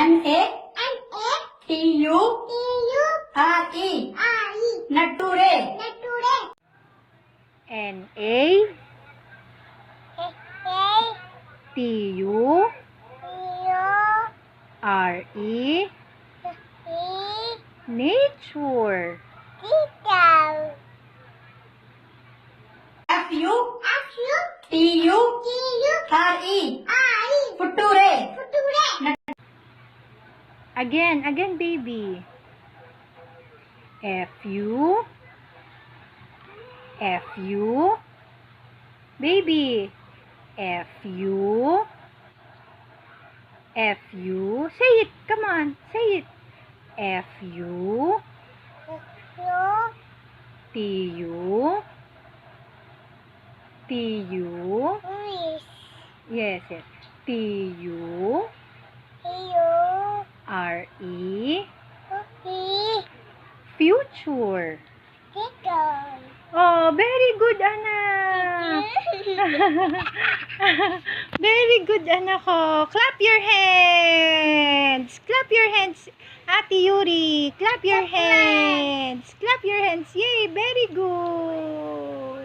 N-A T-U-R-E Nature. N-A T-U-R-E Nature. F-U-T-U-R-E Future. Again, baby. F-U baby. F-U say it, come on, say it. F-U T-U yes, T-U-R-E future. Oh, very good, anak. Very good, anak ko. Clap your hands. Clap your hands, Ate Yuri. Clap your hands. Clap your hands. Yay, very good.